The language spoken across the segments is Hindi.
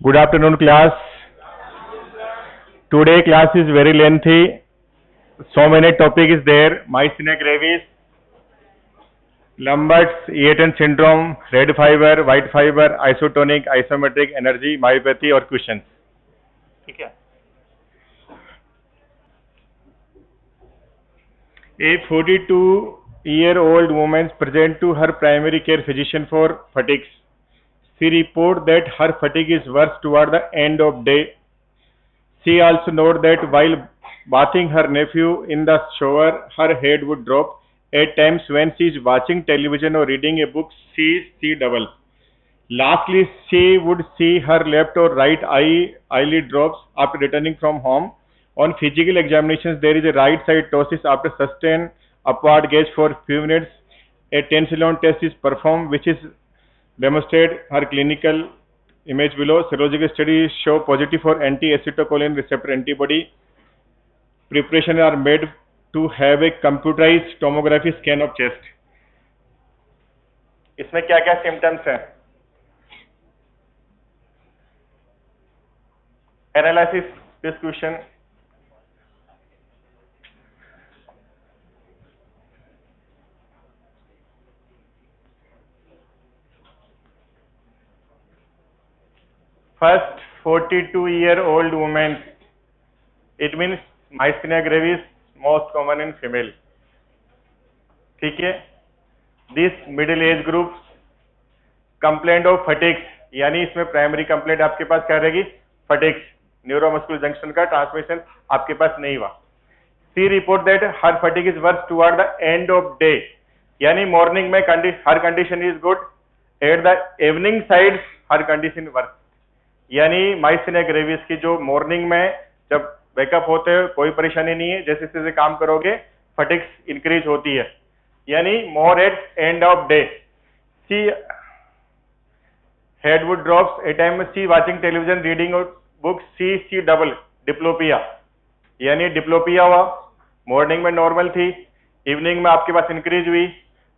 Good afternoon, class. Today class is very lengthy. So many topic is there. Myasthenia gravis, Lambert's Eaton syndrome, red fiber, white fiber, isotonic, isometric energy, myopathy और क्वेश्चन. ठीक है. A 42-year-old woman present to her primary care physician for fatigue. She report that her fatigue is worse toward the end of day. She also noted that while bathing her nephew in the shower, her head would drop. At times when she is watching television or reading a book, she see double. Lastly, she would see her left or right eyelid drops after returning from home. On physical examinations, there is a right side ptosis after sustained upward gaze for few minutes. A tensilon test is performed, which is demonstrated her clinical image below. Serological studies show positive for anti-acetylcholine receptor antibody. Preparations are made to have a computerized tomography scan of chest. इसमें क्या क्या सिम्टम्स हैं? Analysis this question. First, 42-year-old woman. It means myasthenia gravis, most common in female. ठीक है. This middle age group, complaint of fatigue, यानी इसमें प्राइमरी कंप्लेंट आपके पास क्या रहेगी? फटिग, न्यूरोमस्कुलर जंक्शन का ट्रांसमिशन आपके पास नहीं हुआ. See report that her fatigue is worse toward the end of day, यानी मॉर्निंग में her condition is good, at the evening side her condition worse. यानी माइस्थेनिया ग्रेविस की जो मॉर्निंग में जब वेकअप होते हैं कोई परेशानी नहीं है, जैसे जैसे काम करोगे फटिग्स इंक्रीज होती है, यानी more at end of day. See head would drops, a time she watching television, reading books, she double, diplopia, यानी डिप्लोपिया हुआ, मॉर्निंग में नॉर्मल थी, इवनिंग में आपके पास इंक्रीज हुई,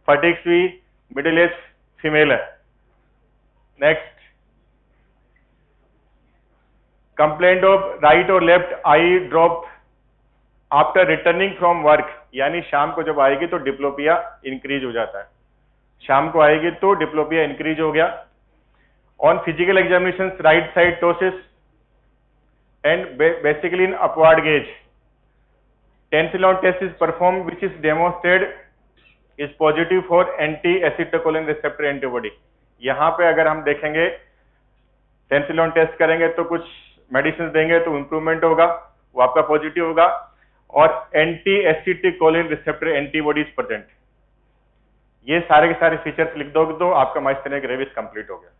फटिग्स हुई, मिडिल एज फीमेल है. नेक्स्ट, कंप्लेंट ऑफ राइट और left I drop after returning from work, यानी शाम को जब आएगी तो डिप्लोपिया इंक्रीज हो जाता है. शाम को आएगी तो डिप्लोपिया इंक्रीज हो गया. On physical examinations, right side ptosis and basically in upward gaze. Tensilon test is performed, which is demonstrated is positive for anti-acetylcholine receptor antibody. यहाँ पे अगर हम देखेंगे टेंसिलॉन टेस्ट करेंगे तो कुछ मेडिसिन देंगे तो इम्प्रूवमेंट होगा, वो आपका पॉजिटिव होगा, और एंटी-एसिटिकोलिन रिसेप्टर एंटीबॉडीज प्रेजेंट. ये सारे के सारे फीचर्स लिख दोगे तो आपका माइस्थेनिया ग्रेविस कंप्लीट हो गया.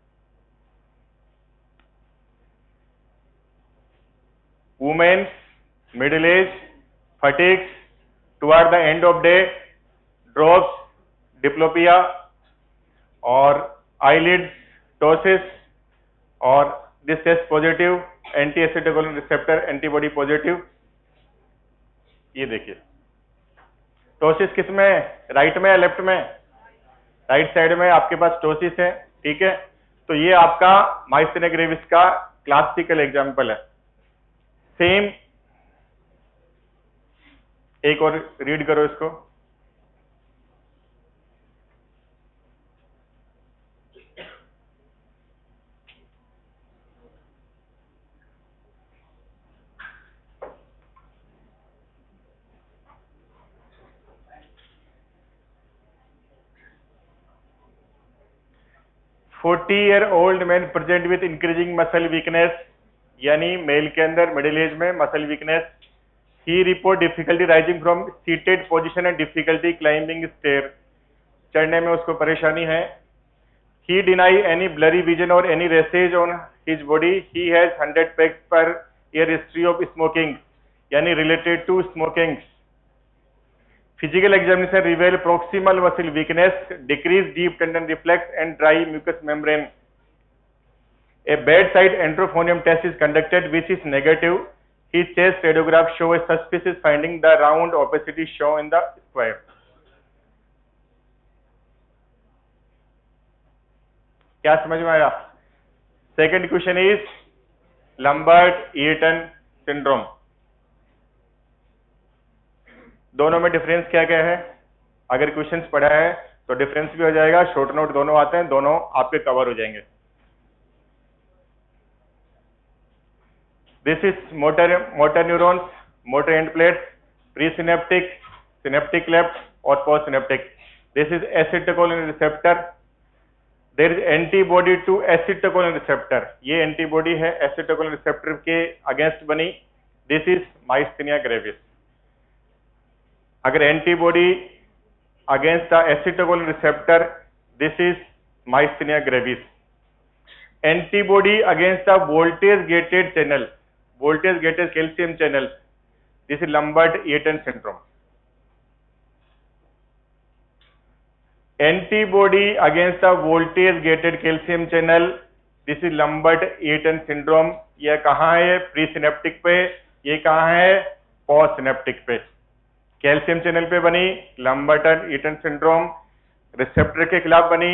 Women's, middle age, fatigues, toward the end of day, drops, diplopia, और eyelids, ptosis, और this test positive, anti-acetylcholine receptor antibody positive. ये देखिए, ptosis किस में है? राइट में या लेफ्ट में? राइट साइड में आपके पास ptosis है. ठीक है, तो ये आपका माइस्थेनिया ग्रेविस का क्लासिकल एग्जाम्पल है. सेम, एक और रीड करो इसको. "40-year-old man present with increasing muscle weakness", यानी मेल के अंदर मिडिल एज में muscle weakness. He report difficulty rising from seated position and difficulty climbing stair, चढ़ने में उसको परेशानी है. He deny any blurry vision और any rashes on his body. He has 100 packs per year history of smoking, यानी related to smoking. Physical examination reveal proximal muscle weakness, decrease deep tendon reflex and dry mucous membrane. A bedside enterophonium test is conducted, which is negative. His chest radiograph show a suspicious finding, the round opacity shown in the square. क्या समझ में आया? Second question is Lambert Eaton syndrome. दोनों में डिफरेंस क्या क्या है? अगर क्वेश्चंस पढ़ा है तो डिफरेंस भी हो जाएगा, शॉर्ट नोट दोनों आते हैं, दोनों आपके कवर हो जाएंगे। This is motor neurons, motor end plates, pre synaptic, synaptic cleft और post synaptic. This is acetylcholine receptor. There is antibody to acetylcholine receptor. ये एंटीबॉडी है एसिटाइलकोलिन रिसेप्टर के अगेंस्ट बनी। This is myasthenia gravis. अगर antibody against the acetylcholine receptor, this is myasthenia gravis. Antibody against the voltage gated channel, voltage gated calcium channel, this is Lambert Eaton syndrome. Antibody against the voltage gated calcium channel, this is Lambert Eaton syndrome. यह कहाँ है? प्री सिनेप्टिक पे। ये कहाँ है? पोस्ट सिनेप्टिक पे। कैल्शियम चैनल पे बनी लंबर्ट-ईटन सिंड्रोम, रिसेप्टर के खिलाफ बनी,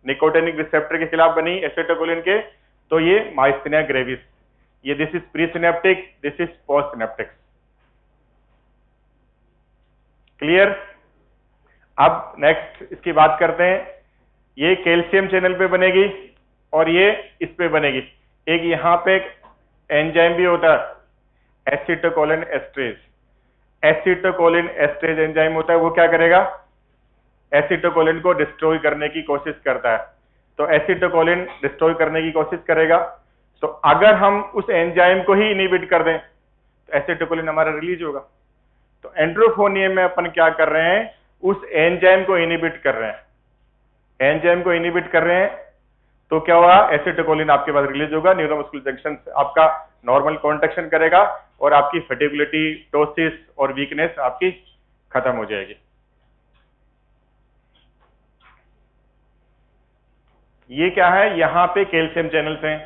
निकोटिनिक रिसेप्टर के खिलाफ बनी एसिटाइलकोलिन के, तो ये माइस्थेनिया ग्रेविस। ये this is pre synaptic, this is post synaptic. Clear? अब नेक्स्ट इसकी बात करते हैं। ये कैल्शियम चैनल पे बनेगी और ये इस पे बनेगी। एक यहां पे एक एंजाइम भी होता है acetylcholine esterase. Acetylcholine esterase enzyme होता है, वो क्या करेगा? एसिटाइलकोलिन को डिस्ट्रॉय करने की कोशिश करता है। तो एसिटाइलकोलिन डिस्ट्रॉय करने की कोशिश करेगा, तो अगर हम उस एंजाइम को ही इनहिबिट कर दें तो एसिटाइलकोलिन हमारा रिलीज होगा। तो एंड्रोफोनियम में अपन क्या कर रहे हैं? उस एंजाइम को इनहिबिट कर रहे हैं। एंजाइम को इनहिबिट कर रहे हैं तो क्या होगा? एसिटाइलकोलिन आपके पास रिलीज होगा, न्यूरोमस्कुलर जंक्शन आपका नॉर्मल कॉन्ट्रैक्शन करेगा और आपकी फटीबिलिटी, टोसिस और वीकनेस आपकी खत्म हो जाएगी। ये क्या है? यहां पे कैल्शियम चैनल्स हैं।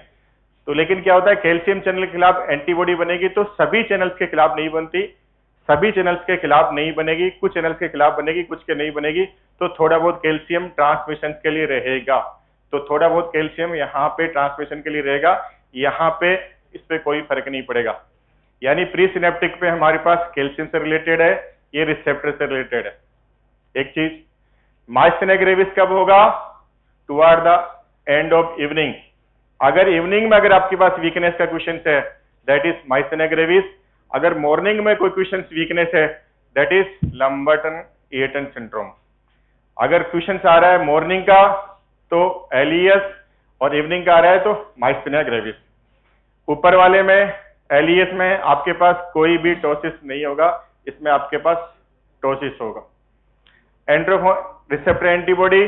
तो लेकिन क्या होता है? कैल्शियम चैनल के खिलाफ एंटीबॉडी बनेगी तो सभी चैनल्स के खिलाफ नहीं बनती, सभी चैनल्स के खिलाफ नहीं बनेगी, कुछ चैनल्स के खिलाफ बनेगी, कुछ के नहीं बनेगी। तो थोड़ा बहुत कैल्शियम ट्रांसमिशन के लिए रहेगा, तो थोड़ा बहुत कैल्शियम यहाँ पे ट्रांसमिशन के लिए रहेगा, यहाँ पे इस पे कोई फर्क नहीं पड़ेगा। यानी प्री सिनेप्टिक पे हमारे पास कैल्शियम से रिलेटेड है, ये रिसेप्टर से रिलेटेड है। एक चीज, माइस्थेनिया ग्रेविस कब होगा? Toward the end of evening. अगर इवनिंग में अगर आपके पास वीकनेस का क्वेश्चन है, दैट इज माइस्थेनिया ग्रेविस। अगर मॉर्निंग में कोई क्वेश्चन वीकनेस है, दैट इज लंबर्ट-ईटन सिंड्रोम। अगर क्वेश्चन आ रहा है मॉर्निंग का तो एलियस और इवनिंग का आ रहा है तो माइस्थेनिया ग्रेविस। ऊपर वाले में एलियस में आपके पास कोई भी टोसिस नहीं होगा, इसमें आपके पास टोसिस होगा। एंड्रोफोन रिसेप्टर एंटीबॉडी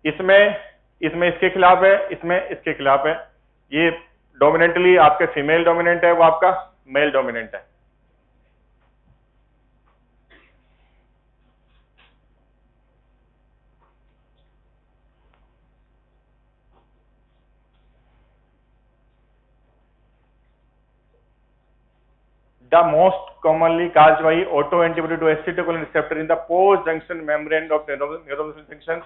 इसमें इसके खिलाफ है, इसमें इसके खिलाफ है। ये डोमिनेंटली आपके फीमेल डोमिनेंट है, वो आपका मेल डोमिनेंट है। The most commonly caused by autoantibody to acetylcholine receptor in the post-junction membrane of neuromuscular junctions.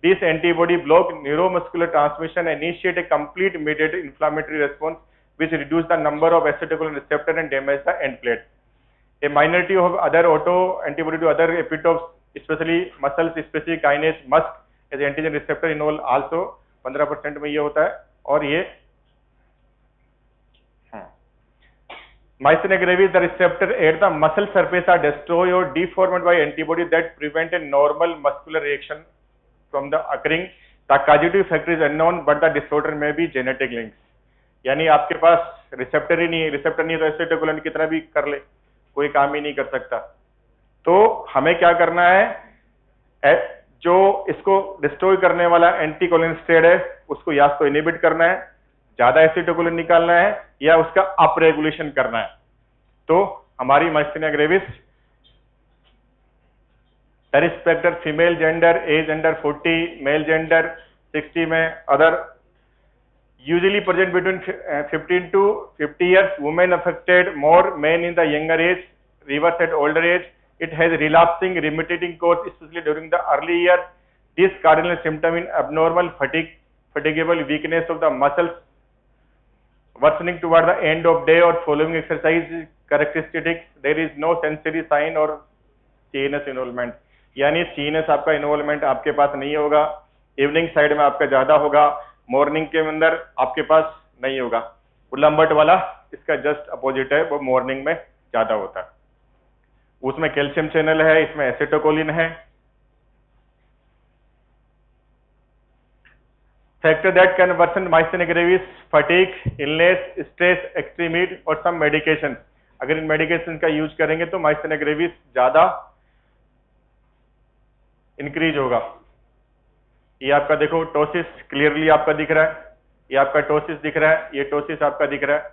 This antibody block neuromuscular transmission and initiate a complete mediated inflammatory response which reduce the number of acetylcholine receptor and damage the end plate. A minority of other autoantibody to other epitopes, especially muscles specific kinase MuSK as antigen receptor involve also 15% में ये होता है। और ये Myasthenia gravis, the receptor at the muscle surface are destroyed or deformed by antibody that prevent a normal muscular reaction from the occurring. The causative factor is unknown, but the disorder may be genetic links. यानी आपके पास रिसेप्टर ही नहीं है, रिसेप्टर नहीं है तो एसिटाइलकोलिन कितना भी कर ले कोई काम ही नहीं कर सकता। तो हमें क्या करना है? जो इसको डिस्ट्रॉय करने वाला एंटीकोलिनस्टेरॉइड है उसको या तो इनहिबिट करना है, ज्यादा एसिटाइलकोलिन निकालना है, या उसका अप रेगुलेशन करना है। तो हमारी माइस्थेनिया ग्रेविस रिस्पेक्टर female gender, age under 40, male gender 60 में, other usually present between 15 to 50 years, women affected more, men in the younger age, reverse at older age. It has relapsing remitting course especially during the early year. This cardinal symptom in abnormal fatigue, fatigable weakness of the muscles, worsening toward the end of day or following exercise characteristics, there is no sensory sign or CNS involvement, यानी CNS आपका इन्वॉल्वमेंट आपके पास नहीं होगा, इवनिंग साइड में आपका ज्यादा होगा, मॉर्निंग के अंदर आपके पास नहीं होगा। वो लंबट वाला इसका जस्ट अपोजिट है, वो मॉर्निंग में ज्यादा होता है, उसमें कैल्शियम चैनल है, इसमें एसिटोकोलिन है। Factor that can worsen myasthenia gravis, fatigue, illness, stress, extreme heat और सम मेडिकेशन। अगर इन मेडिकेशन का यूज करेंगे तो माइस्थेनिया ग्रेविस ज्यादा इंक्रीज होगा। ये आपका देखो टोसिस क्लियरली आपका दिख रहा है, ये आपका टोसिस दिख रहा है, ये टोसिस आपका दिख रहा है।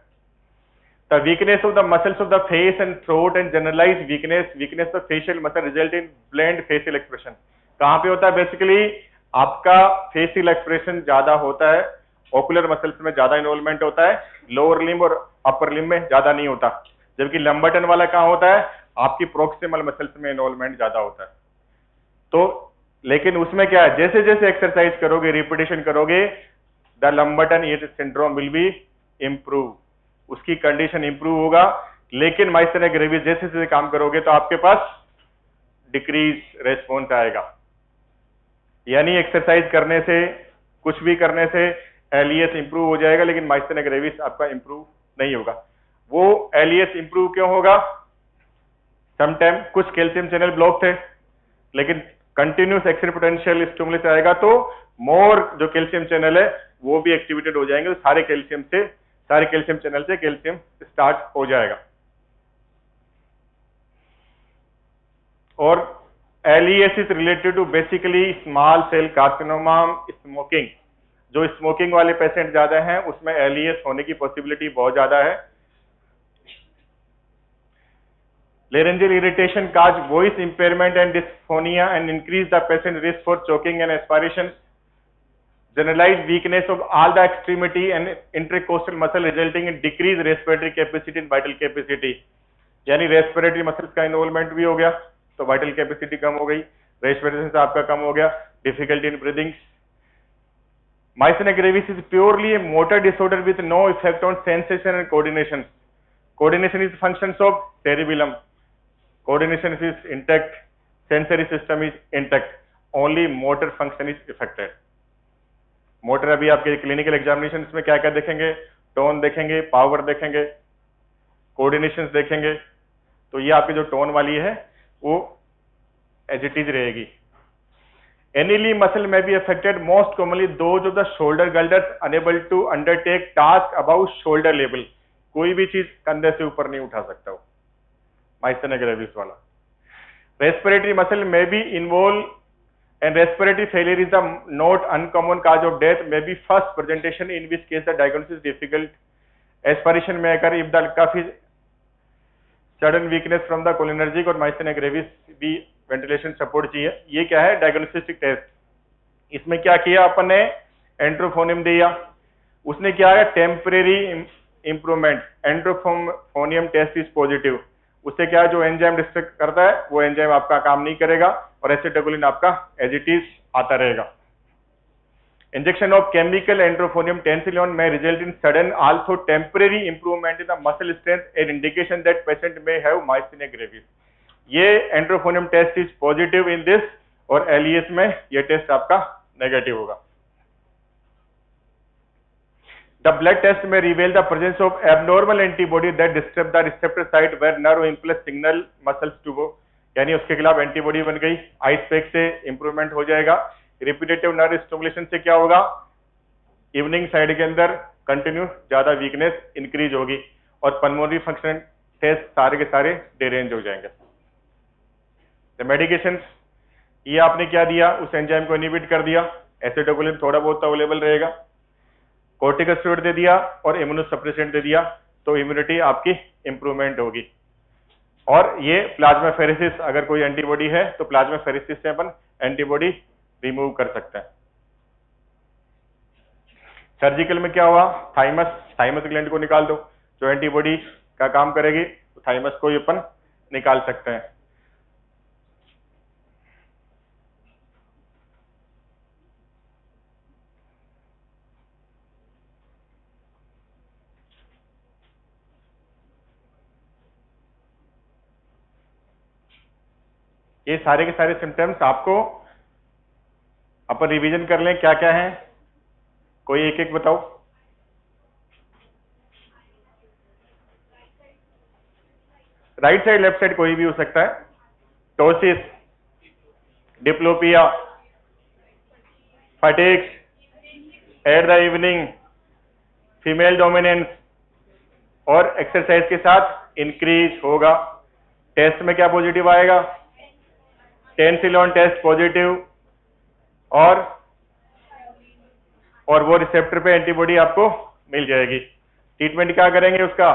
The weakness of the muscles of the face and throat and generalize weakness of facial muscle result in bland facial expression. कहां पे होता है? बेसिकली आपका फेशियल एक्सप्रेशन ज्यादा होता है, ओकुलर मसल्स में ज्यादा इन्वॉल्वमेंट होता है, लोअर लिम्ब और अपर लिम्ब में ज्यादा नहीं होता, जबकि लंबटन वाला कहां होता है? आपकी प्रोक्सिमल मसल्स में इन्वॉल्वमेंट ज्यादा होता है। तो लेकिन उसमें क्या है, जैसे जैसे एक्सरसाइज करोगे, रिपीटेशन करोगे, the Lambert Eaton syndrome will be improve, उसकी कंडीशन इंप्रूव होगा। लेकिन माइस्थेनिया ग्रेविस जैसे जैसे काम करोगे तो आपके पास डिक्रीज रेस्पॉन्स आएगा, यानी एक्सरसाइज करने से, कुछ भी करने से एलईएस इंप्रूव हो जाएगा, लेकिन माइस्थेनिया ग्रेविस आपका इंप्रूव नहीं होगा। वो एलईएस इंप्रूव क्यों होगा? समटाइम कुछ कैल्शियम चैनल ब्लॉक थे, लेकिन कंटिन्यूस एक्शन पोटेंशियल स्टिमुलस आएगा तो मोर जो कैल्शियम चैनल है वो भी एक्टिवेटेड हो जाएंगे, तो सारे कैल्शियम चैनल से कैल्शियम स्टार्ट हो जाएगा। और LES is related to basically small cell carcinoma, smoking. जो स्मोकिंग वाले पेशेंट ज्यादा हैं उसमें एलईएस होने की पॉसिबिलिटी बहुत ज्यादा है। Laryngeal irritation cause voice impairment and dysphonia and increase the patient risk for choking and aspiration. Generalized weakness of all the extremity and intercostal muscle resulting in decreased respiratory capacity and vital capacity. यानी रेस्पिरेटरी मसल्स का इन्वॉल्वमेंट भी हो गया तो वाइटल कैपेसिटी कम हो गई, रेस्पिरेशन से आपका कम हो गया, difficulty in breathing. Myasthenia gravis is purely a motor disorder with no effect on sensation and coordination. Coordination is functions of cerebellum, coordination is intact, sensory system is intact, only motor function is affected. Motor अभी आपके क्लिनिकल एग्जामिनेशन में क्या क्या देखेंगे? टोन देखेंगे, पावर देखेंगे, कोऑर्डिनेशन देखेंगे, तो ये आपकी जो टोन वाली है वो एज इट इज रहेगी। Any limb muscle may be affected, most commonly those of the shoulder girders unable to undertake task above shoulder level। कोई भी चीज कंधे से ऊपर नहीं उठा सकता वो माइस्थेनिया ग्रेविस वाला। रेस्पिरेटरी मसल में be involve and respiratory failure is the not uncommon cause of death, may be first presentation in which case the diagnosis difficult. Aspiration में अगर इफ द काफी sudden weakness from the cholinergic और माइस्थेनिया ग्रेविस भी वेंटिलेशन सपोर्ट चाहिए। ये क्या है? Diagnostic test. इसमें क्या किया अपन ने? एंट्रोफोनियम दिया, उसने क्या है? Temporary improvement, edrophonium test is positive. उससे क्या है? जो एंजाइम डिस्ट्रक्ट करता है वो एंजाइम आपका काम नहीं करेगा और एसिटाइलकोलिन आपका एज इट इज आता रहेगा। Injection of chemical edrophonium 10-11 may result in sudden also temporary improvement in the muscle strength, an indication that patient may have myasthenia gravis। ये edrophonium test is positive in this और एलईएस में ये टेस्ट आपका नेगेटिव होगा। The blood test may reveal the presence of abnormal antibody that disturb the receptor site where nerve impulse signal muscles to go। यानी उसके खिलाफ एंटीबॉडी बन गई, आइस पैक से इंप्रूवमेंट हो जाएगा। रिपीटेटिव नर्व स्टिमुलेशन से क्या होगा? इवनिंग साइड के अंदर कंटिन्यू ज्यादा वीकनेस इंक्रीज होगी और पल्मोनरी फंक्शन टेस्ट सारे के सारे डिरेंज हो जाएंगे। द मेडिकेशन, ये आपने क्या दिया? उस एंजाइम को इनहिबिट कर दिया, एसिटाइलकोलिन थोड़ा बहुत अवेलेबल रहेगा, कोर्टिकोस्टेरॉइड दे दिया और इम्यूनोसप्रेसेंट दे दिया, तो इम्यूनिटी आपकी इंप्रूवमेंट होगी। और ये प्लाज्माफेरेसिस, अगर कोई एंटीबॉडी है तो प्लाज्माफेरेसिस से अपन एंटीबॉडी रिमूव कर सकते हैं। सर्जिकल में क्या हुआ? थाइमस ग्लैंड को निकाल दो, जो एंटीबॉडी का काम करेगी, तो थाइमस को ही अपन निकाल सकते हैं। ये सारे के सारे सिम्टम्स आपको अपन रिवीजन कर लें क्या क्या है, कोई एक एक बताओ। राइट साइड लेफ्ट साइड कोई भी हो सकता है। Ptosis, diplopia, fatigues at the evening, female dominance, और एक्सरसाइज के साथ इंक्रीज होगा। टेस्ट में क्या पॉजिटिव आएगा, टेंसिलॉन टेस्ट पॉजिटिव, और वो रिसेप्टर पे एंटीबॉडी आपको मिल जाएगी। ट्रीटमेंट क्या करेंगे उसका,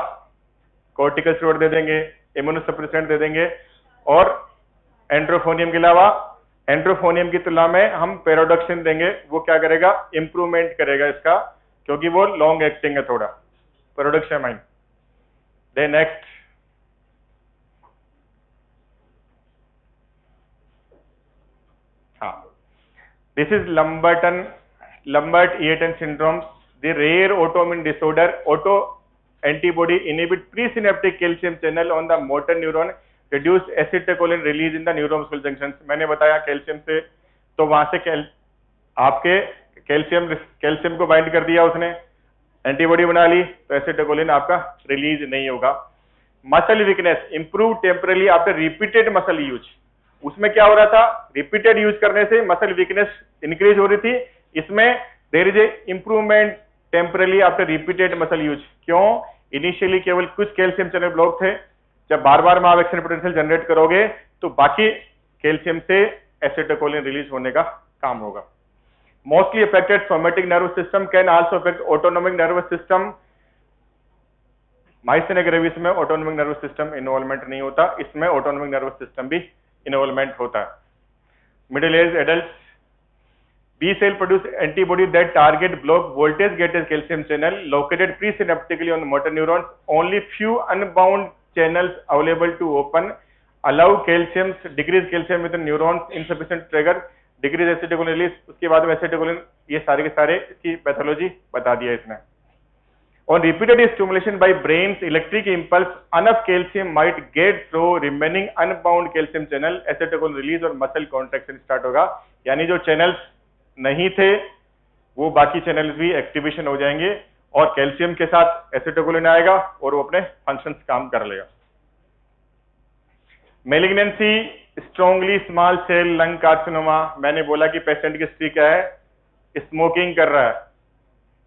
कॉर्टिकोस्टेरॉइड दे देंगे, इम्यूनोसप्रेसेंट दे देंगे, और एंड्रोफोनियम के अलावा एंड्रोफोनियम की तुलना में हम पेरोडक्सिन देंगे। वो क्या करेगा, इंप्रूवमेंट करेगा इसका, क्योंकि वो लॉन्ग एक्टिंग है थोड़ा, पेरोडक्सामाइन। देन नेक्स्ट, हाँ, this is Lambert Eaton syndrome, the rare autoimmune disorder. Auto antibody inhibit presynaptic calcium channel on the motor neuron, reduce acetylcholine release in the neuromuscular junctions. मैंने बताया कैल्शियम से, तो वहां से आपके कैल्शियम को बाइंड कर दिया उसने, एंटीबॉडी बना ली, तो एसिटाइलकोलिन आपका रिलीज नहीं होगा। Muscle weakness improve temporarily after repeated muscle use. उसमें क्या हो रहा था, रिपीटेड यूज करने से मसल वीकनेस इंक्रीज हो रही थी, इसमें there is a improvement temporarily after repeated muscle use. क्यों, इनिशियली केवल कुछ कैल्शियम चैनल ब्लॉक थे, जब बार बार में आप एक्शन पोटेंशियल जनरेट करोगे तो बाकी कैल्शियम से एसिटाइलकोलिन रिलीज होने का काम होगा। Mostly affected somatic nervous system, can also affect autonomic nervous system. Myasthenia gravis में ऑटोनोमिक नर्वस सिस्टम इन्वॉल्वमेंट नहीं होता, इसमें ऑटोनोमिक नर्वस सिस्टम भी इन्वॉल्वमेंट होता है। Middle age adult, B cell produce antibody that target block voltage gated calcium channel located presynaptically on motor neurons. Only few unbound channels available to open, allow calcium, decrease calcium within neurons, insufficient trigger, decrease acetylcholine release। उसके बाद में acetylcholine, ये सारे के सारे इसकी पैथोलॉजी बता दिया इसने। On repeated stimulation by brain's electric impulse, enough calcium might get through remaining unbound calcium channel, acetylcholine release और muscle contraction start होगा। यानी जो channels नहीं थे वो बाकी चैनल्स भी एक्टिवेशन हो जाएंगे, और कैल्शियम के साथ एसिटाइलकोलिन आएगा और वो अपने फंक्शंस काम कर लेगा। Malignancy, strongly small cell lung carcinoma. मैंने बोला कि पेशेंट की हिस्ट्री क्या है, स्मोकिंग कर रहा है,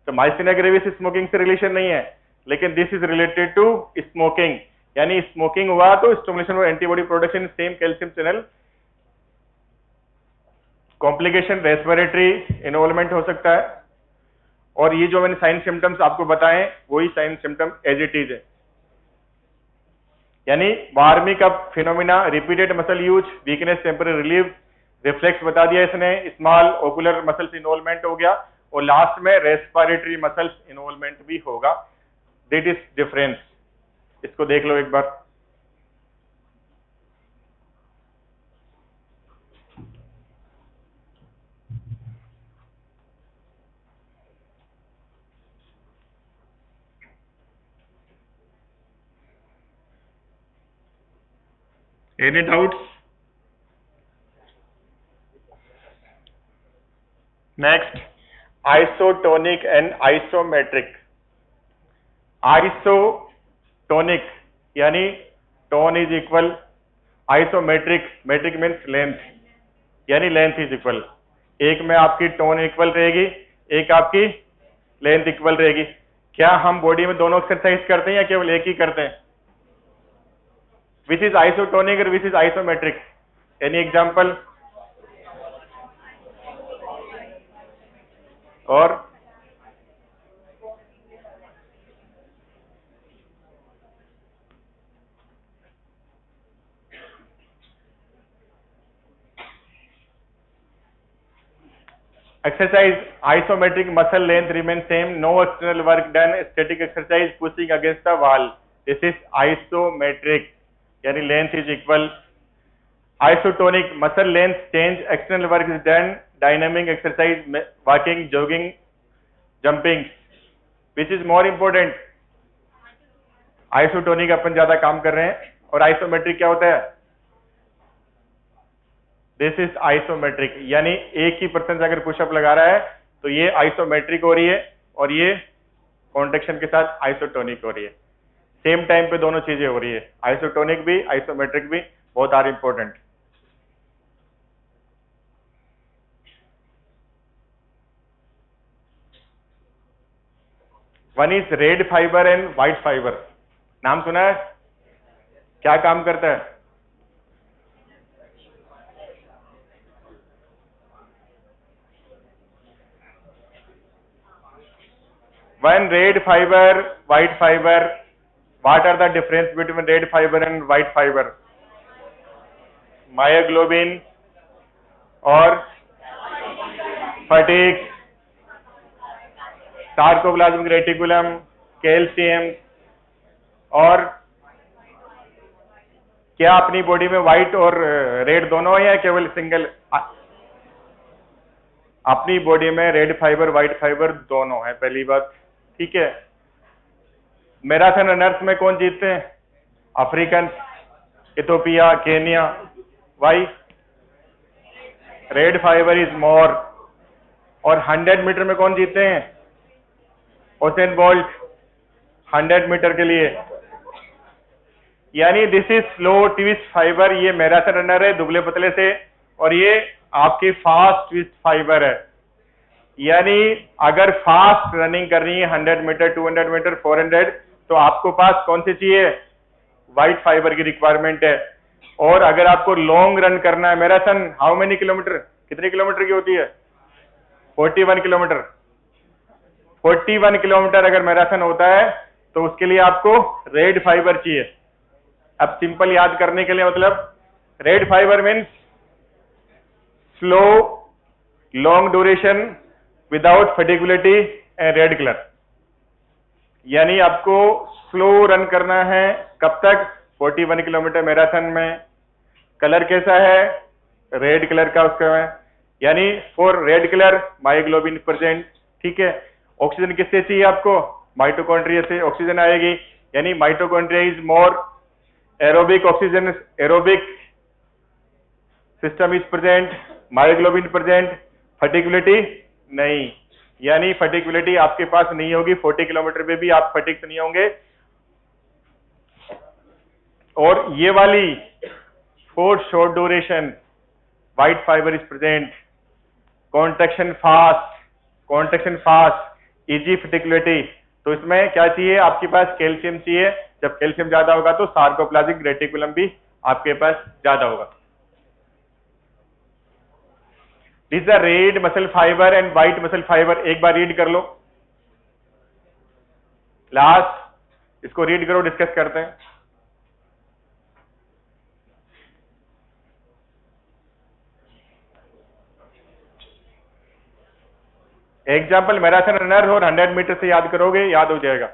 तो माइस्थेनिया ग्रेविस स्मोकिंग से रिलेशन नहीं है, लेकिन this is related to smoking. यानी स्मोकिंग हुआ तो स्टिमुलेशन और antibody production same calcium channel. Complication respiratory involvement हो सकता है, और ये जो मैंने साइन सिम्टम्स आपको बताएं वही sign symptom as it is है। यानी warming up phenomena, repeated muscle use, weakness temporary relieve, reflex बता दिया इसने, स्मॉल ओकुलर मसल्स इन्वॉल्वमेंट हो गया, और लास्ट में रेस्पिरेटरी मसल्स इन्वॉल्वमेंट भी होगा। दैट इज डिफरेंस, इसको देख लो एक बार। Any doubts? Next, isotonic and isometric. Isotonic यानी tone is equal, isometric, metric means length, यानी लेंथ इज इक्वल। एक में आपकी टोन इक्वल रहेगी, एक आपकी लेंथ इक्वल रहेगी। क्या हम बॉडी में दोनों एक्सरसाइज करते हैं या केवल एक ही करते हैं? Which is isotonic or which is isometric? Any example? और exercise isometric, muscle length remains same, no external work done, static exercise pushing against the wall. This is isometric, यानी length is equal. Isotonic, muscle length change, external work is done, dynamic exercise, walking, jogging, jumping. Which is more important? Isotonic अपन ज्यादा काम कर रहे हैं, और आइसोमेट्रिक क्या होता है? दिस इज आइसोमेट्रिक, यानी एक ही पर्सन अगर पुशअप लगा रहा है तो ये आइसोमेट्रिक हो रही है और ये कॉन्ट्रैक्शन के साथ आइसोटोनिक हो रही है। सेम टाइम पे दोनों चीजें हो रही है, आइसोटोनिक भी आइसोमेट्रिक भी, both are important. One is red fibre and white fibre, नाम सुना है? क्या काम करता है? When red fiber, white fiber, what are the difference between red fiber and white fiber? Myoglobin or fatigue, sarcoplasmic reticulum, calcium. और क्या अपनी बॉडी में व्हाइट और रेड दोनों है या केवल सिंगल? अपनी बॉडी में रेड फाइबर व्हाइट फाइबर दोनों है, पहली बात, ठीक है। मैराथन रनर्स में कौन जीतते हैं? African, Ethiopia, Kenya. Why? Red fibre is more. और 100 मीटर में कौन जीतते हैं? उसेन बोल्ट, 100 मीटर के लिए। यानी this is slow twist fibre, ये मैराथन रनर है दुबले पतले से, और ये आपकी फास्ट ट्विस्ट फाइबर है। यानी अगर फास्ट रनिंग करनी है 100 मीटर, 200 मीटर, 400, तो आपको पास कौन सी चाहिए? व्हाइट फाइबर की रिक्वायरमेंट है। और अगर आपको लॉन्ग रन करना है मैराथन, हाउ मेनी किलोमीटर, कितने किलोमीटर की होती है? 41 किलोमीटर। 41 किलोमीटर अगर मैराथन होता है तो उसके लिए आपको रेड फाइबर चाहिए। अब सिंपल याद करने के लिए, मतलब red fibre means slow long duration without fatigability and red colour. यानी आपको स्लो रन करना है, कब तक? 41 किलोमीटर मैराथन में। कलर कैसा है? रेड कलर का उसका है, यानी for red colour myoglobin present, ठीक है। ऑक्सीजन किससे चाहिए आपको? माइटोकॉन्ड्रिया से ऑक्सीजन आएगी, यानी mitochondria is more aerobic, oxygen aerobic system is present, myoglobin present, fatigability नहीं, यानी फटिगुलिटी आपके पास नहीं होगी। 40 किलोमीटर पे भी आप फटिग नहीं होंगे। और ये वाली for short duration white fibre is present, contraction fast, easy fatigability. तो इसमें क्या चाहिए आपके पास? कैल्शियम चाहिए। जब कैल्शियम ज्यादा होगा तो सार्कोप्लाज्मिक रेटिकुलम भी आपके पास ज्यादा होगा। This the red muscle fibre and white muscle fibre, एक बार रीड कर लो, लास्ट इसको रीड करो, डिस्कस करते हैं। एग्जाम्पल मैराथन रनर और 100 मीटर से याद करोगे, याद हो जाएगा।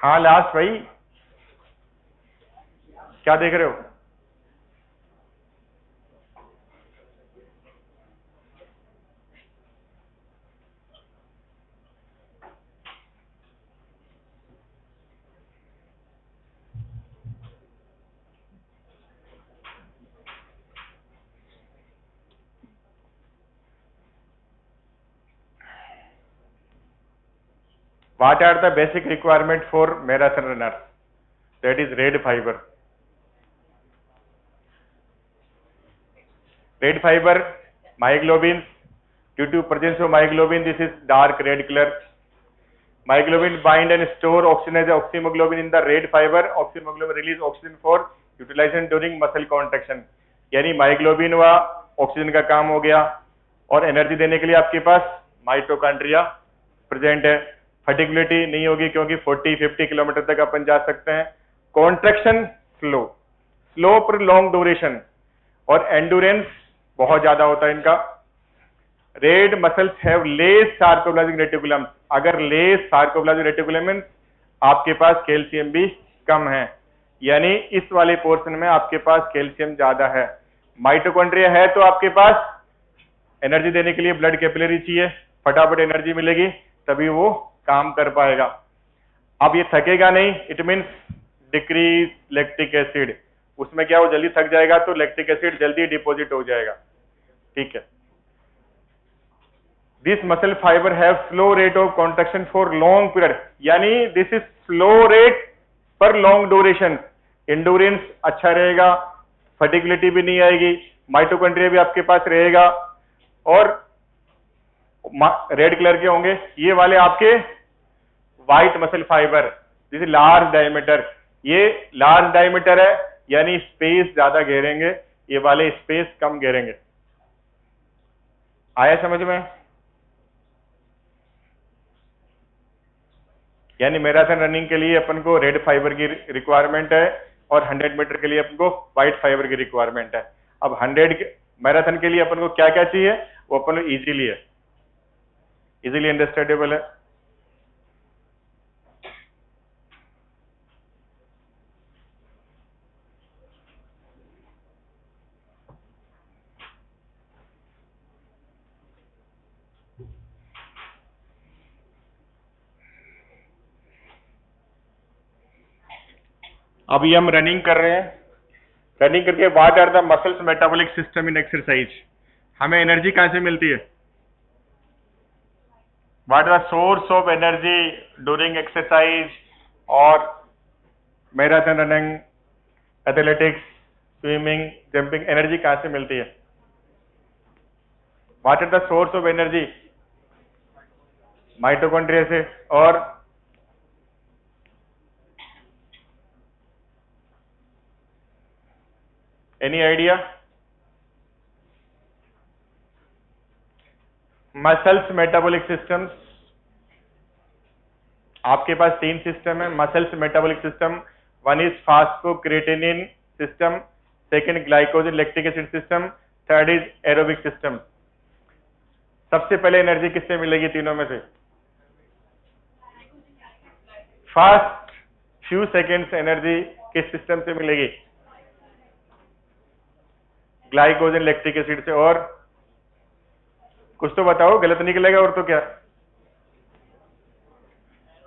हाँ लास्ट भाई, क्या देख रहे हो? What are the basic requirement for marathon runner? That is red fiber. Red fiber, myoglobin. Due to presence of myoglobin, this is dark red color. Myoglobin bind and store oxygen as oxymoglobin in the red fiber. Oxymoglobin release oxygen for utilization during muscle contraction. यानी माइग्लोबिन व ऑक्सीजन का काम हो गया, और एनर्जी देने के लिए आपके पास माइटोकॉन्ड्रिया प्रेजेंट है। फटिगुलिटी नहीं होगी क्योंकि 40-50 किलोमीटर तक अपन जा सकते हैं। कॉन्ट्रैक्शन स्लो पर लॉन्ग ड्यूरेशन, और एंडुरेंस बहुत ज्यादा होता है इनका। Red muscles have less sarcoplasmic reticulum, अगर लेस सार्कोप्लाज्मिक रेटिकुलम आपके पास कैल्शियम भी कम है, यानी इस वाले पोर्शन में आपके पास कैल्शियम ज्यादा है। माइटोकॉन्ड्रिया है तो आपके पास एनर्जी देने के लिए ब्लड कैपिलरी चाहिए, फटाफट एनर्जी मिलेगी तभी वो काम कर पाएगा। अब ये थकेगा नहीं, it means decrease lactic acid, उसमें क्या वो जल्दी थक जाएगा तो लैक्टिक एसिड जल्दी डिपॉजिट हो जाएगा, ठीक है। This muscle fibre have slow rate of contraction for long period, यानी दिस इज स्लो रेट पर लॉन्ग ड्यूरेशन, इंडोरेंस अच्छा रहेगा, फटिगिलिटी भी नहीं आएगी, माइटोकॉन्ड्रिया भी आपके पास रहेगा, और रेड कलर के होंगे ये वाले आपके white muscle fibre, this is large diameter, ये लार्ज डायमीटर है यानी स्पेस ज्यादा घेरेंगे, ये वाले स्पेस कम घेरेंगे। आया समझ में? यानी मैराथन रनिंग के लिए अपन को रेड फाइबर की रिक्वायरमेंट है और 100 मीटर के लिए अपन को व्हाइट फाइबर की रिक्वायरमेंट है। अब 100 मैराथन के लिए अपन को क्या क्या चाहिए वो अपन को इजीली है, इजीली अंडरस्टैंडेबल है। अभी हम रनिंग कर रहे हैं, रनिंग करके what are the muscles metabolic system in exercise, हमें एनर्जी कहां से मिलती है? What are the source of energy during exercise और marathon running, athletics, swimming, jumping, energy कहां से मिलती है? What are the source of energy? Mitochondria से, और any idea? Muscles metabolic systems, आपके पास 3 सिस्टम है muscles metabolic system, one is phosphocreatine system, second glycogen lactic acid system, third is aerobic system. सबसे पहले एनर्जी किससे मिलेगी तीनों में से? फर्स्ट फ्यू सेकेंड्स एनर्जी किस सिस्टम से मिलेगी? ग्लाइकोजन लैक्टिक एसिड से, और कुछ तो बताओ, गलत निकलेगा और तो क्या?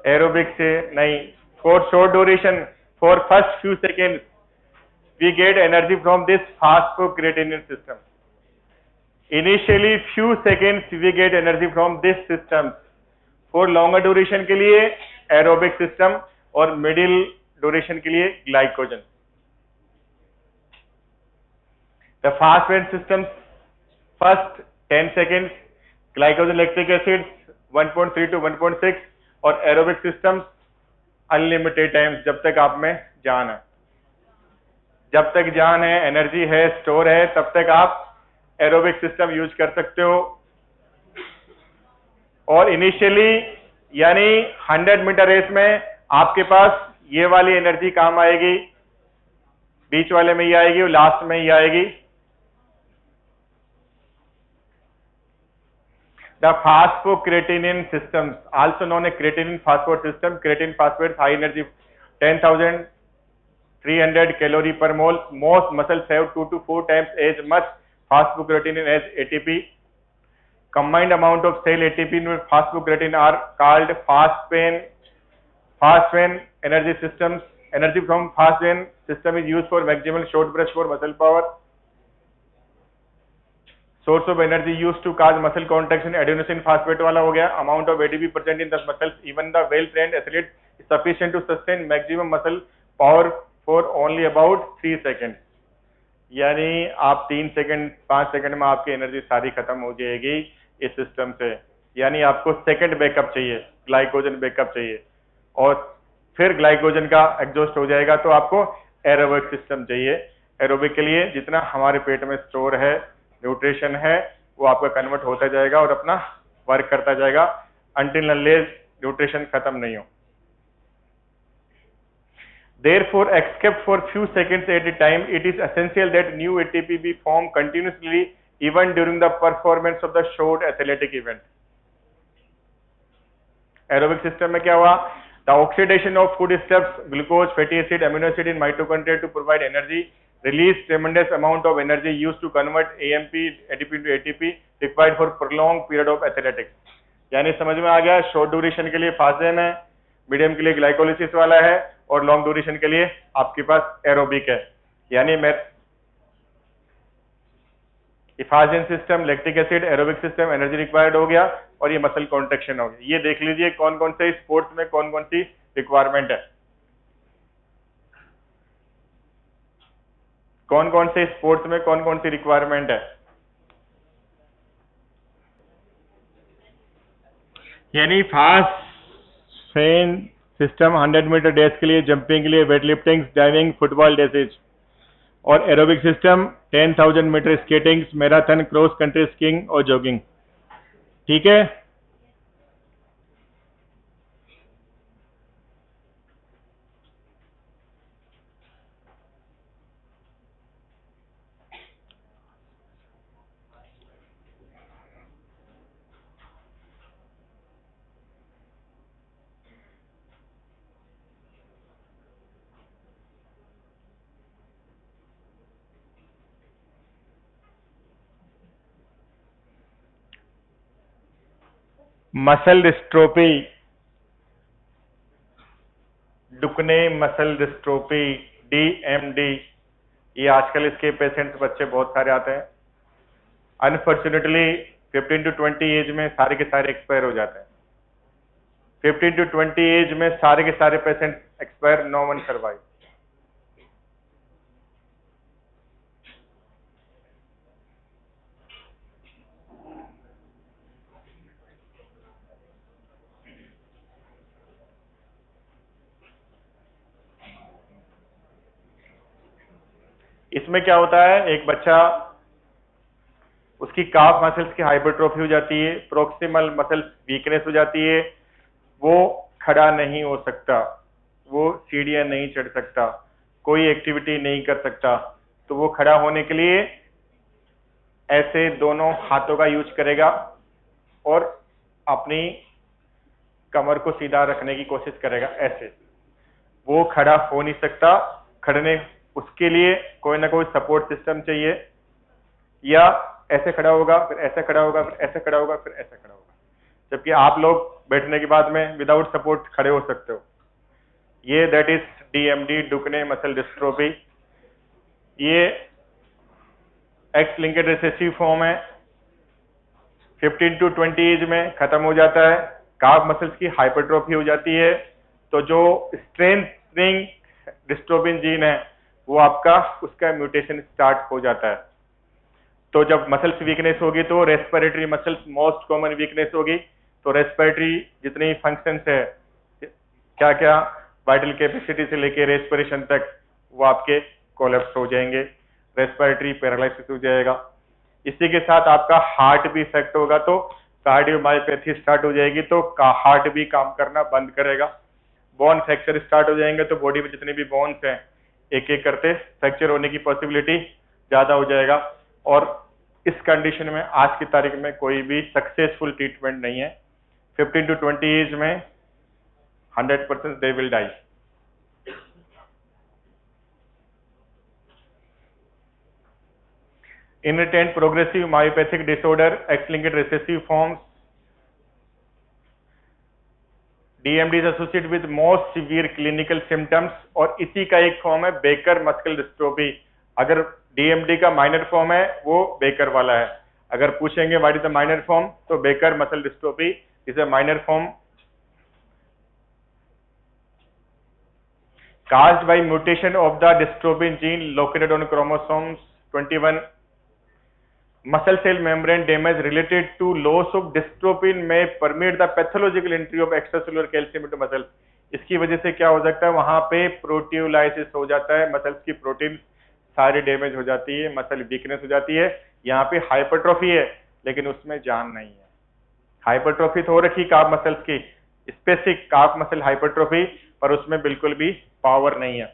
एरोबिक से नहीं, for short duration, for first few seconds we get energy from this phosphocreatine system, initially few seconds we get energy from this system, for longer duration के लिए एरोबिक सिस्टम और मिडिल ड्यूरेशन के लिए glycogen. The phosphate systems first 10 seconds, glycogen lactic acid 1.3 to 1.6 और aerobic systems unlimited times, जब तक आप में जान है, जब तक जान है, एनर्जी है, स्टोर है, तब तक आप एरोबिक सिस्टम यूज कर सकते हो। और इनिशियली यानी 100 मीटर रेस में आपके पास ये वाली एनर्जी काम आएगी, बीच वाले में ही आएगी और लास्ट में ही आएगी। The phosphocreatinin systems, also known as creatine phosphate system, creatine phosphate high energy 10,300 calorie per mole. Most muscles have 2 to 4 times as much phosphocreatinin as ATP. Combined amount of cell ATP and phosphocreatinin are called phosphane energy systems. Energy from phosphane system is used for maximal short burst for muscle power. Source of energy use to cause muscle contraction, adenosine phosphate वाला हो गया। Amount of ATP present in the muscles, even the well trained athlete is sufficient to sustain maximum muscle power for only about 3 second, यानी आप 3 सेकेंड 5 सेकेंड में आपकी एनर्जी सारी खत्म हो जाएगी इस सिस्टम से। यानी आपको सेकेंड बैकअप चाहिए, ग्लाइकोजन बैकअप चाहिए, और फिर ग्लाइकोजन का एग्जॉस्ट हो जाएगा तो आपको एरोबिक सिस्टम चाहिए। एरोबिक के लिए जितना हमारे पेट में स्टोर है, न्यूट्रिशन है, वो आपका कन्वर्ट होता जाएगा और अपना वर्क करता जाएगा until unless न्यूट्रिशन खत्म नहीं हो। Therefore, except for few seconds at a time, it is essential that new ATP be formed continuously even during the performance of the short athletic event. Aerobic system में क्या हुआ? The oxidation of foodstuffs, glucose, fatty acid, amino acid in mitochondria to provide energy release tremendous amount of energy used to convert AMP ATP into ATP required for prolonged period of athletics. यानी समझ में आ गया, शॉर्ट ड्यूरेशन के लिए फाजेम है, मीडियम के लिए ग्लाइकोलिसिस वाला है, और लॉन्ग ड्यूरेशन के लिए आपके पास एरोबिक है। यानी इफाजिन system, lactic acid, aerobic system, energy required हो गया, और ये मसल कॉन्ट्रैक्शन हो गया। ये देख लीजिए कौन कौन से स्पोर्ट्स में कौन कौन सी रिक्वायरमेंट है, कौन कौन से स्पोर्ट्स में कौन कौन सी रिक्वायरमेंट है। यानी फास्ट फेन सिस्टम 100 मीटर रेस के लिए, जंपिंग के लिए, weight lifting, diving, football dressage, और aerobic system 10,000 metre skating, marathon, cross country skiing और जॉगिंग। ठीक है, muscle dystrophy, Duchenne muscle dystrophy, DMD, ये आजकल इसके पेशेंट्स बच्चे बहुत सारे आते हैं। अनफॉर्चुनेटली 15 to 20 एज में सारे के सारे एक्सपायर हो जाते हैं। 15 to 20 एज में सारे के सारे patient expire, no one survive. इसमें क्या होता है, एक बच्चा, उसकी काफ मसल्स की हाइपरट्रोफी हो जाती है, प्रोक्सिमल मसल्स वीकनेस हो जाती है, वो खड़ा नहीं हो सकता, वो सीढ़ियां नहीं चढ़ सकता, कोई एक्टिविटी नहीं कर सकता। तो वो खड़ा होने के लिए ऐसे दोनों हाथों का यूज करेगा और अपनी कमर को सीधा रखने की कोशिश करेगा। ऐसे वो खड़ा हो नहीं सकता। खड़ने उसके लिए कोई ना कोई सपोर्ट सिस्टम चाहिए, या ऐसे खड़ा होगा, फिर ऐसे खड़ा होगा, फिर ऐसे खड़ा होगा, फिर ऐसे खड़ा होगा, जबकि आप लोग बैठने के बाद में विदाउट सपोर्ट खड़े हो सकते हो। ये that is DMD, Duchenne muscle dystrophy. ये एक्स लिंकेड रिसेसिव फॉर्म है, 15 to 20 एज में खत्म हो जाता है, काफ मसल्स की हाइपरट्रोफी हो जाती है। तो जो स्ट्रेंथनिंग डिस्ट्रोफिन जीन है वो आपका, उसका म्यूटेशन स्टार्ट हो जाता है। तो जब मसल्स वीकनेस होगी तो respiratory muscles most common weakness होगी। तो रेस्पिरेटरी जितनी फंक्शंस है, क्या क्या वाइटल कैपेसिटी से लेके रेस्पिरेशन तक, वो आपके कोलैप्स हो जाएंगे, रेस्पिरेटरी पैरालिसिस हो जाएगा। इसी के साथ आपका हार्ट भी इफेक्ट होगा, तो कार्डियोमायोपैथी स्टार्ट हो जाएगी, तो हार्ट भी काम करना बंद करेगा। बोन फ्रैक्चर स्टार्ट हो जाएंगे, तो बॉडी में जितने भी बोन्स हैं एक एक करते फ्रैक्चर होने की पॉसिबिलिटी ज्यादा हो जाएगा। और इस कंडीशन में आज की तारीख में कोई भी सक्सेसफुल ट्रीटमेंट नहीं है। 15 to 20 एज में 100% they will die. Inherited progressive myopathic disorder, X linked recessive forms, DMD is associated with most severe clinical symptoms, और इसी का एक फॉर्म है बेकर मस्कुलर डिस्ट्रोफी। अगर DMD का माइनर फॉर्म है वो बेकर वाला है। अगर पूछेंगे what is the minor form, तो Becker muscle dystrophy is a minor form caused by mutation of the dystrophin gene located on chromosomes 21. Muscle cell membrane damage related to loss of dystrophin may permit the pathological entry of extracellular calcium into muscle. इसकी वजह से क्या हो सकता है, वहां पे प्रोटियोलाइसिस हो जाता है, मसल्स की प्रोटीन सारी डैमेज हो जाती है, मसल वीकनेस हो जाती है। यहाँ पे हाइपरट्रोफी है लेकिन उसमें जान नहीं है। हाइपरट्रोफी तो हो रखी काफ मसल्स की, स्पेसिफिक काफ मसल हाइपरट्रोफी, पर उसमें बिल्कुल भी पावर नहीं है।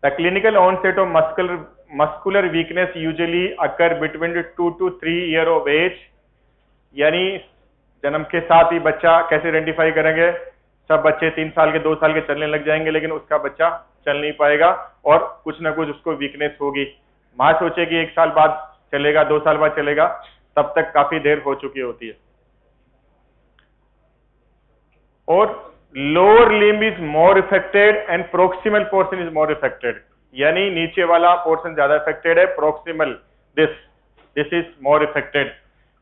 The clinical onset of muscular weakness usually occur between 2 to 3 year of age. यानी जन्म के साथ ही बच्चा कैसे आइडेंटिफाई करेंगे, सब बच्चे 3 साल के 2 साल के चलने लग जाएंगे, लेकिन उसका बच्चा चल नहीं पाएगा और कुछ ना कुछ उसको वीकनेस होगी। माँ सोचे कि 1 साल बाद चलेगा, 2 साल बाद चलेगा, तब तक काफी देर हो चुकी होती है। और lower limb is more affected and proximal portion is more affected, यानी नीचे वाला पोर्शन ज्यादा इफेक्टेड है, proximal this is more affected.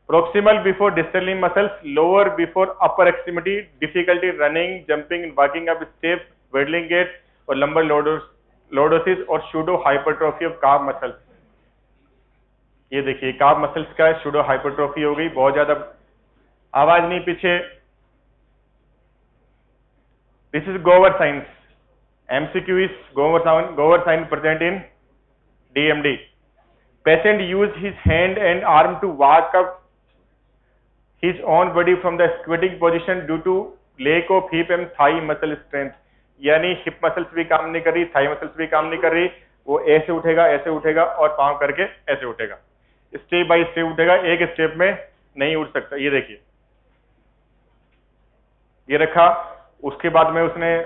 Proximal before distal limb muscles, lower before upper extremity, difficulty running, jumping, walking up steps, waddling gait और lumbar lordosis और pseudo hypertrophy of calf muscles। ये देखिए calf muscles का pseudo hypertrophy हो गई, बहुत ज्यादा आवाज नहीं पीछे। This is Gower signs. MCQ is Gower sign present in DMD. Patient use his hand and arm to walk up his own body from the squatting position due to lack of hip and thigh muscle strength, यानी हिप मसल्स भी काम नहीं कर रही, थाई मसल्स भी काम नहीं कर रही, वो ऐसे उठेगा और पांव करके ऐसे उठेगा, स्टेप बाय स्टेप उठेगा, एक स्टेप में नहीं उठ सकता। ये देखिए, ये रखा, उसके बाद में उसने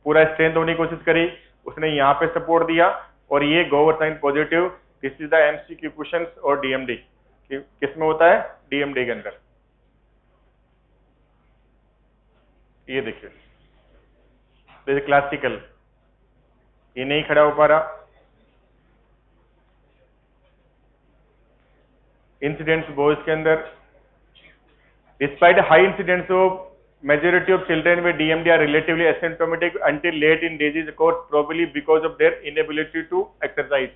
पूरा स्ट्रेंथ होने की कोशिश करी, उसने यहाँ पे सपोर्ट दिया, और ये Gowers sign positive. This is the MCQ questions और डीएमडी किस में होता है, डीएमडी के अंदर। ये देखिए, दिस इज क्लासिकल, ये नहीं खड़ा हो पा रहा। इंसिडेंट्स बॉयज के अंदर, despite high incidents of majority of children with DMD are relatively asymptomatic until late in disease course, probably because of their inability to exercise.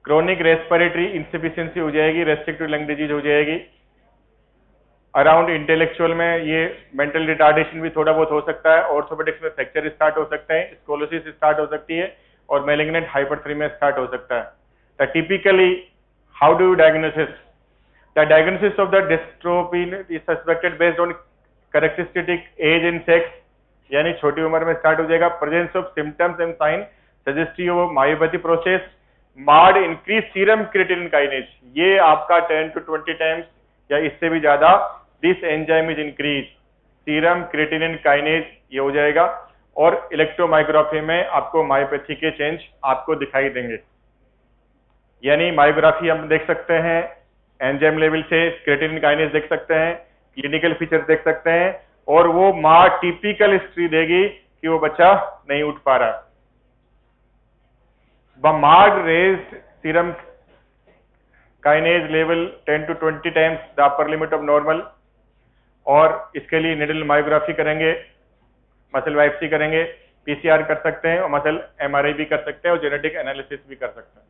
Chronic respiratory insufficiency हो जाएगी, restrictive lung disease हो जाएगी। अराउंड इंटेलेक्चुअल में ये मेंटल रिटार्डेशन भी थोड़ा बहुत हो सकता है, ऑर्थोपेडिक्स में फ्रैक्चर स्टार्ट हो सकते हैं, स्कोलोसिस स्टार्ट हो सकती है, और मैलिग्नेंट हाइपरथर्मिया स्टार्ट हो सकता है। Typically how do you diagnosis? The diagnosis of the dystrophy is suspected based on characteristic age and sex, यानी छोटी उम्र में स्टार्ट हो जाएगा। Presence of symptoms and sign suggestive of myopathy process, marked increase serum creatinine kinase, ये आपका 10 to 20 टाइम्स या इससे भी ज्यादा this enzyme is increase, serum creatinine kinase ये हो जाएगा। और इलेक्ट्रोमायोग्राफी में आपको मायोपैथी के चेंज आपको दिखाई देंगे, यानी मायोग्राफी हम देख सकते हैं, एंजाइम लेवल से क्रिएटिनिन काइनेज देख सकते हैं, क्लिनिकल फीचर देख सकते हैं, और वो माँ टिपिकल हिस्ट्री देगी कि वो बच्चा नहीं उठ पा रहा। Marked raised serum kinase level 10 to 20 times the upper limit of normal, और इसके लिए निडल मायोग्राफी करेंगे, मसल बायोप्सी करेंगे, पीसीआर कर सकते हैं, और मसल एमआरआई भी कर सकते हैं, और जेनेटिक एनालिसिस भी कर सकते हैं।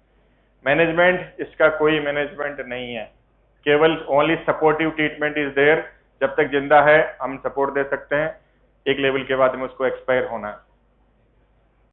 मैनेजमेंट, इसका कोई मैनेजमेंट नहीं है, केवल only supportive treatment is there. जब तक जिंदा है हम सपोर्ट दे सकते हैं, एक लेवल के बाद में उसको एक्सपायर होना है।